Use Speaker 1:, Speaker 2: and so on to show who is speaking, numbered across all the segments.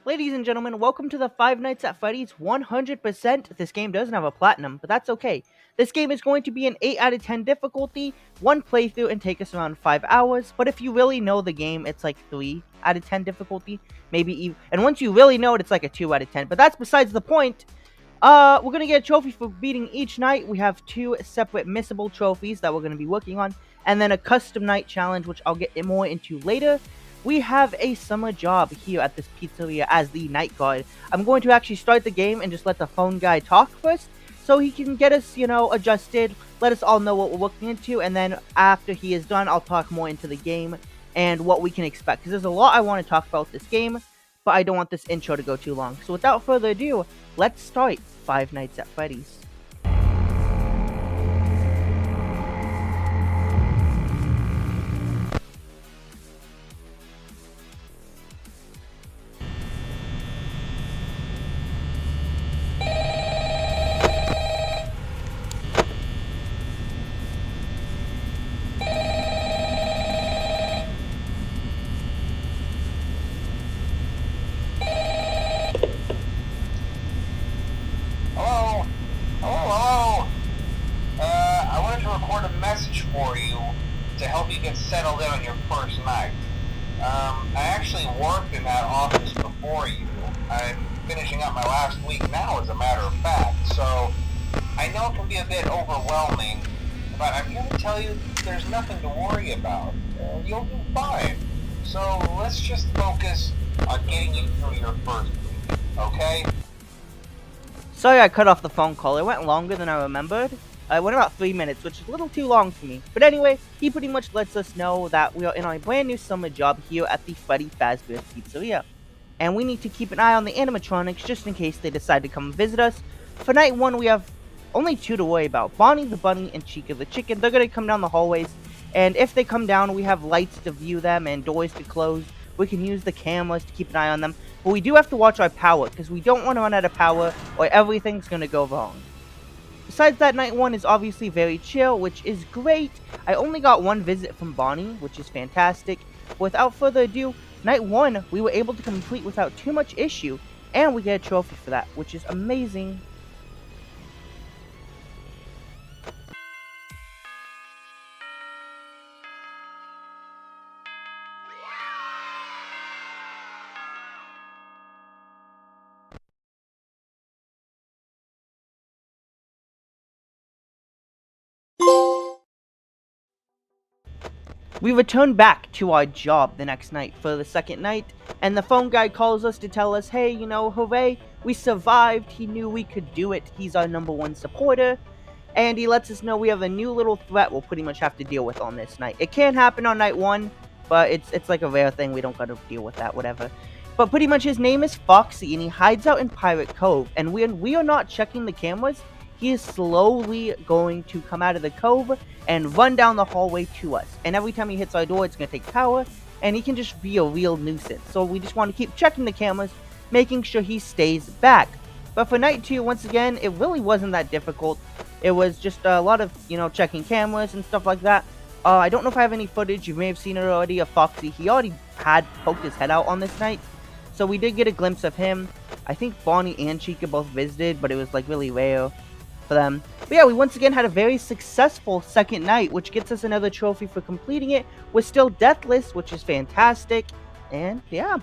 Speaker 1: Ladies and gentlemen, welcome to the Five Nights at Freddy's 100%. This game doesn't have a platinum, but that's okay. This game is going to be an 8 out of 10 difficulty, one playthrough, and take us around 5 hours. But if you really know the game, it's like 3 out of 10 difficulty, maybe even. And once you really know it, it's like a 2 out of 10. But that's besides the point. We're gonna get a trophy for beating each night. We have 2 separate missable trophies that we're gonna be working on, and then a custom night challenge, which I'll get more into later. We have a summer job here at this pizzeria as the night guard. I'm going to actually start the game and just let the phone guy talk first, so he can get us, adjusted, let us all know what we're looking into, and then after he is done, I'll talk more into the game and what we can expect, because there's a lot I want to talk about this game, but I don't want this intro to go too long. So without further ado, let's start Five Nights at Freddy's.
Speaker 2: Hello? Hello? I wanted to record a message for you to help you get settled in on your first night. I actually worked in that office before you. I'm finishing up my last week now, as a matter of fact, so I know it can be a bit overwhelming, but I'm here to tell you there's nothing to worry about. You'll do fine. So let's just focus on getting you through your first week, okay?
Speaker 1: Sorry I cut off the phone call. It went longer than I remembered. It went about 3 minutes, which is a little too long for me. But anyway, he pretty much lets us know that we are in our brand new summer job here at the Freddy Fazbear's Pizzeria. And we need to keep an eye on the animatronics just in case they decide to come visit us. For night 1, we have only 2 to worry about. Bonnie the bunny and Chica the chicken. They're going to come down the hallways. And if they come down, we have lights to view them and doors to close. We can use the cameras to keep an eye on them. But we do have to watch our power, because we don't want to run out of power or everything's going to go wrong. Besides that, night 1 is obviously very chill, which is great. I only got 1 visit from Bonnie, which is fantastic. Without further ado, night 1 we were able to complete without too much issue, and we get a trophy for that, which is amazing. We return back to our job the next night for the second night, and the phone guy calls us to tell us, hey, hooray, we survived, he knew we could do it, he's our #1 supporter, and he lets us know we have a new little threat we'll pretty much have to deal with on this night. It can happen on night 1, but it's like a rare thing, we don't gotta deal with that, whatever. But pretty much his name is Foxy, and he hides out in Pirate Cove, and we are not checking the cameras, he is slowly going to come out of the cove and run down the hallway to us. And every time he hits our door, it's going to take power, and he can just be a real nuisance. So we just want to keep checking the cameras, making sure he stays back. But for night 2, once again, it really wasn't that difficult. It was just a lot of, checking cameras and stuff like that. I don't know if I have any footage. You may have seen it already of Foxy. He already had poked his head out on this night. So we did get a glimpse of him. I think Bonnie and Chica both visited, but it was like really rare for them. But yeah, we once again had a very successful second night, which gets us another trophy for completing it. We're still deathless, which is fantastic. And yeah.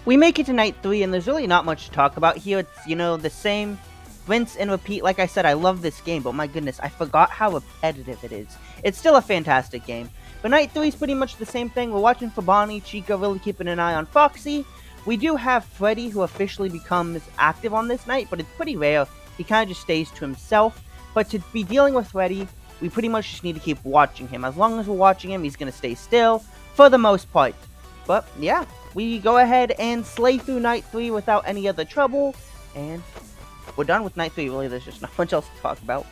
Speaker 1: We make it to night 3, and there's really not much to talk about here. It's, the same rinse and repeat. Like I said, I love this game, but my goodness, I forgot how repetitive it is. It's still a fantastic game. But night 3 is pretty much the same thing. We're watching for Bonnie, Chica, really keeping an eye on Foxy. We do have Freddy, who officially becomes active on this night, but it's pretty rare. He kind of just stays to himself. But to be dealing with Freddy, we pretty much just need to keep watching him. As long as we're watching him, he's going to stay still for the most part. But yeah, we go ahead and slay through night 3 without any other trouble. And we're done with night 3, really. There's just not much else to talk about.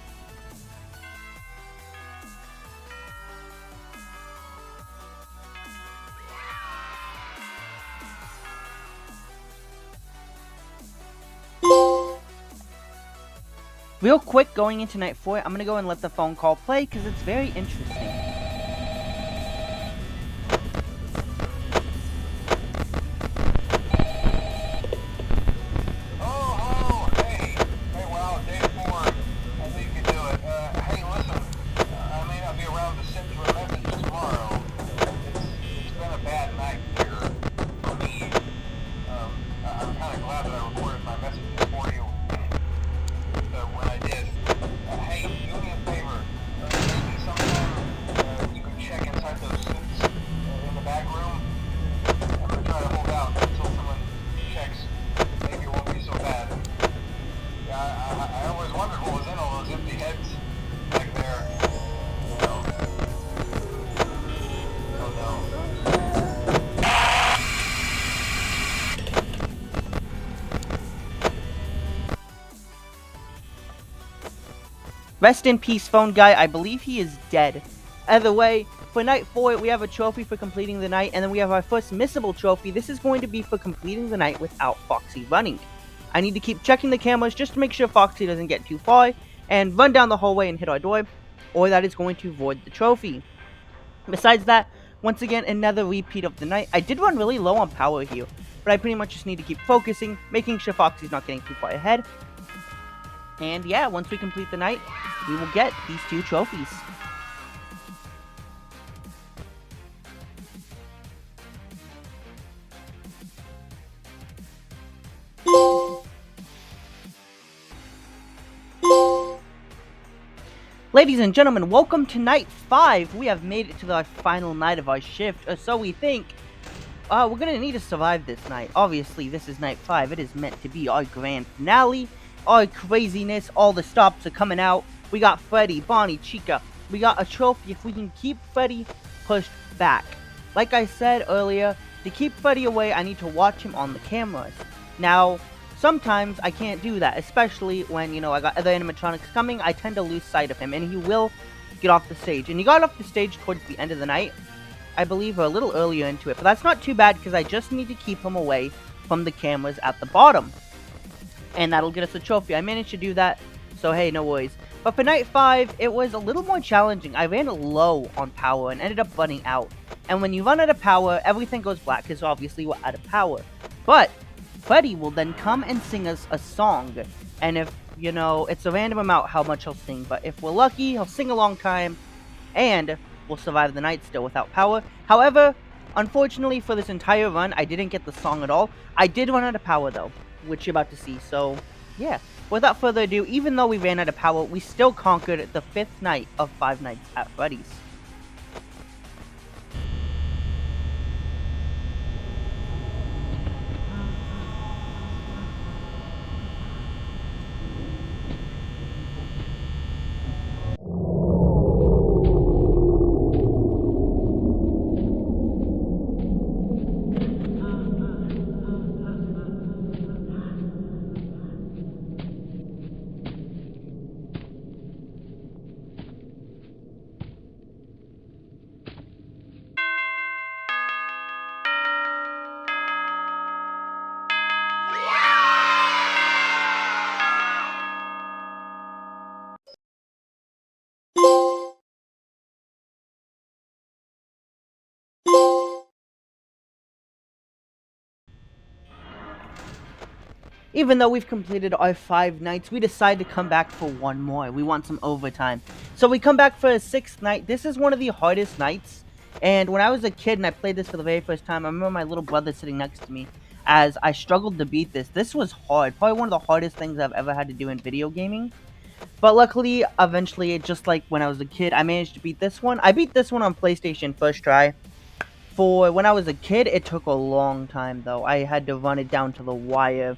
Speaker 1: Real quick, going into night 4, I'm gonna go and let the phone call play because it's very interesting. Rest in peace, phone guy. I believe he is dead. Either way, for night 4, we have a trophy for completing the night, and then we have our first missable trophy. This is going to be for completing the night without Foxy running. I need to keep checking the cameras just to make sure Foxy doesn't get too far and run down the hallway and hit our door, or that is going to void the trophy. Besides that, once again, another repeat of the night. I did run really low on power here, but I pretty much just need to keep focusing, making sure Foxy's not getting too far ahead. And yeah, once we complete the night, we will get these 2 trophies. Ladies and gentlemen, welcome to night 5. We have made it to the final night of our shift, or so we think. We're gonna need to survive this night. Obviously, this is night 5. It is meant to be our grand finale. Our craziness, all the stops are coming out. We got Freddy, Bonnie, Chica. We got a trophy if we can keep Freddy pushed back. Like I said earlier, to keep Freddy away, I need to watch him on the cameras. Now, sometimes I can't do that, especially when, I got other animatronics coming. I tend to lose sight of him, and he will get off the stage. And he got off the stage towards the end of the night, I believe, or a little earlier into it. But that's not too bad, because I just need to keep him away from the cameras at the bottom. And that'll get us a trophy. I managed to do that, so hey, no worries. But for night 5, it was a little more challenging. I ran low on power and ended up running out. And when you run out of power, everything goes black, because obviously we're out of power. But Freddy will then come and sing us a song. And if, it's a random amount how much he'll sing. But if we're lucky, he'll sing a long time, and we'll survive the night still without power. However, unfortunately for this entire run, I didn't get the song at all. I did run out of power though, which you're about to see. So, yeah. Without further ado, even though we ran out of power, we still conquered the 5th night of 5 nights at Freddy's. Even though we've completed our 5 nights, we decide to come back for one more. We want some overtime. So we come back for a 6th night. This is one of the hardest nights. And when I was a kid and I played this for the very first time, I remember my little brother sitting next to me as I struggled to beat this. This was hard. Probably one of the hardest things I've ever had to do in video gaming. But luckily, eventually, just like when I was a kid, I managed to beat this one. I beat this one on PlayStation first try. For when I was a kid, it took a long time, though. I had to run it down to the wire.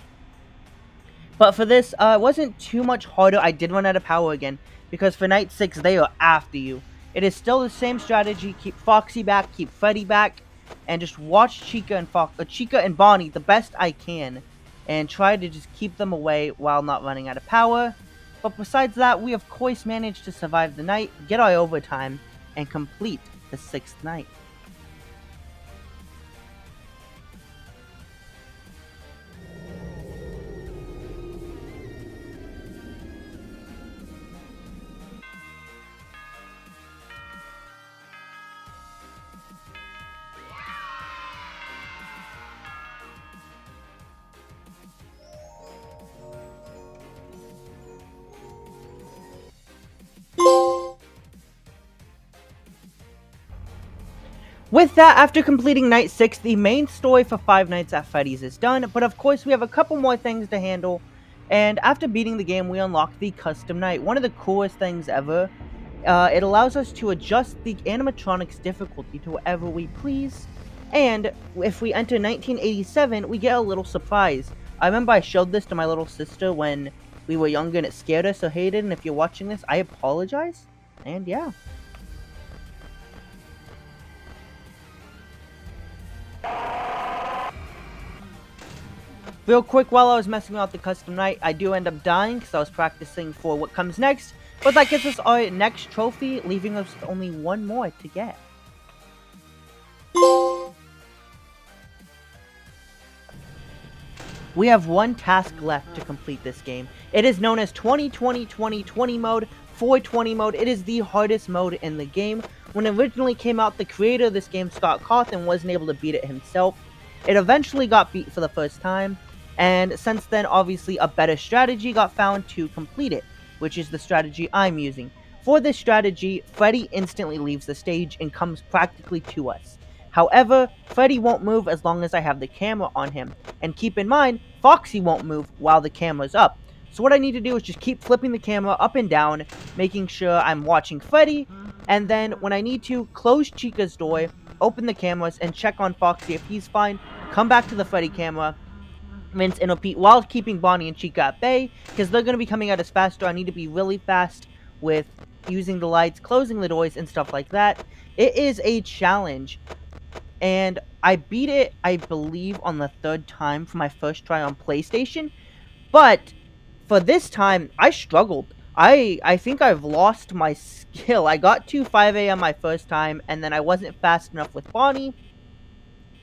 Speaker 1: But for this, it wasn't too much harder. I did run out of power again, because for night 6, they are after you. It is still the same strategy. Keep Foxy back, keep Freddy back, and just watch Chica and Bonnie the best I can, and try to just keep them away while not running out of power. But besides that, we of course managed to survive the night, get our overtime, and complete the 6th night. With that, after completing Night 6, the main story for Five Nights at Freddy's is done, but of course we have a couple more things to handle, and after beating the game, we unlock the Custom Night, one of the coolest things ever. It allows us to adjust the animatronics difficulty to whatever we please, and if we enter 1987, we get a little surprise. I remember I showed this to my little sister when we were younger and it scared her, so Hayden, if you're watching this, I apologize, and yeah. Real quick, while I was messing around with the custom night, I do end up dying because I was practicing for what comes next. But that gets us our next trophy, leaving us with only one more to get. We have one task left to complete this game. It is known as 20-20-20-20 mode, 420 mode. It is the hardest mode in the game. When it originally came out, the creator of this game, Scott Cawthon, wasn't able to beat it himself. It eventually got beat for the first time, and since then, obviously, a better strategy got found to complete it, which is the strategy I'm using. For this strategy, Freddy instantly leaves the stage and comes practically to us. However, Freddy won't move as long as I have the camera on him, and keep in mind, Foxy won't move while the camera's up. So what I need to do is just keep flipping the camera up and down, making sure I'm watching Freddy, and then when I need to, close Chica's door, open the cameras, and check on Foxy if he's fine, come back to the Freddy camera, rinse and repeat while keeping Bonnie and Chica at bay, because they're going to be coming at us faster. I need to be really fast with using the lights, closing the doors, and stuff like that. It is a challenge, and I beat it, I believe, on the third time for my first try on PlayStation, but for this time, I struggled. I think I've lost my skill. I got to 5 a.m. my first time, and then I wasn't fast enough with Bonnie,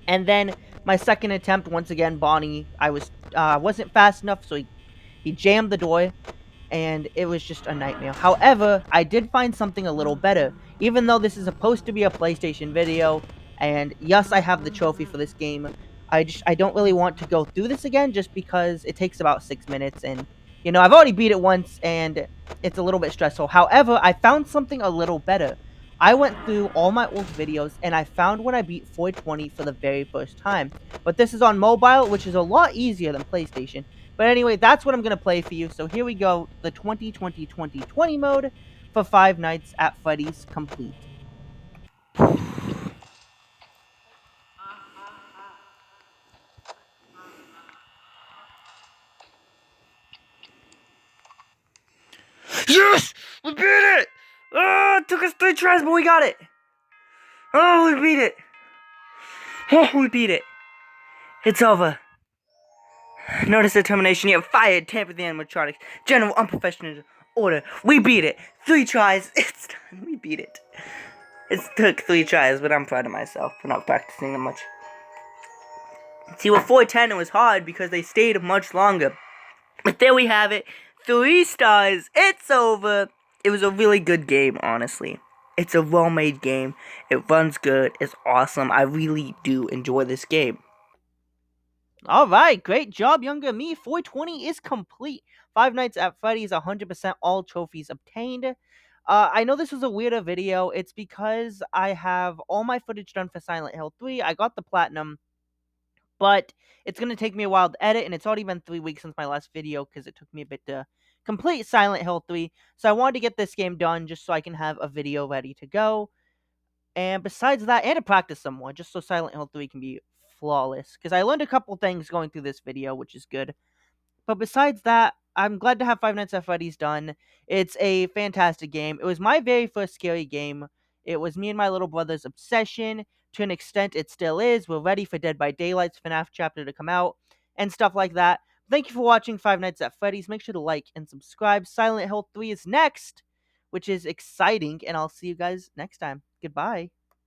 Speaker 1: and then my second attempt, once again, Bonnie, I wasn't fast enough, so he jammed the door, and it was just a nightmare. However, I did find something a little better. Even though this is supposed to be a PlayStation video, and yes, I have the trophy for this game, I don't really want to go through this again just because it takes about 6 minutes, and you know, I've already beat it once, and it's a little bit stressful. However, I found something a little better. I went through all my old videos, and I found when I beat 420 for the very first time. But this is on mobile, which is a lot easier than PlayStation. But anyway, that's what I'm going to play for you. So here we go, the 20-20-20-20 mode for Five Nights at Freddy's complete. Yes! We beat it! Oh, it took us 3 tries, but we got it! Oh, we beat it! Oh, we beat it! It's over. Notice determination. You have fired. Tampered the animatronics. General unprofessional order. We beat it. 3 tries. It's done. We beat it. It took 3 tries, but I'm proud of myself for not practicing that much. See, with 410, it was hard because they stayed much longer. But there we have it. 3 stars. It's over. It was a really good game, honestly. It's a well-made game. It runs good. It's awesome. I really do enjoy this game. Alright, great job, younger me. 420 is complete. Five Nights at Freddy's, 100% all trophies obtained. I know this was a weirder video. It's because I have all my footage done for Silent Hill 3. I got the platinum, but it's going to take me a while to edit, and it's already been 3 weeks since my last video because it took me a bit to complete Silent Hill 3. So I wanted to get this game done just so I can have a video ready to go. And besides that, and to practice some more, just so Silent Hill 3 can be flawless. Because I learned a couple things going through this video, which is good. But besides that, I'm glad to have Five Nights at Freddy's done. It's a fantastic game. It was my very first scary game. It was me and my little brother's obsession. To an extent, it still is. We're ready for Dead by Daylight's FNAF chapter to come out, and stuff like that. Thank you for watching Five Nights at Freddy's. Make sure to like and subscribe. Silent Hill 3 is next, which is exciting, and I'll see you guys next time. Goodbye.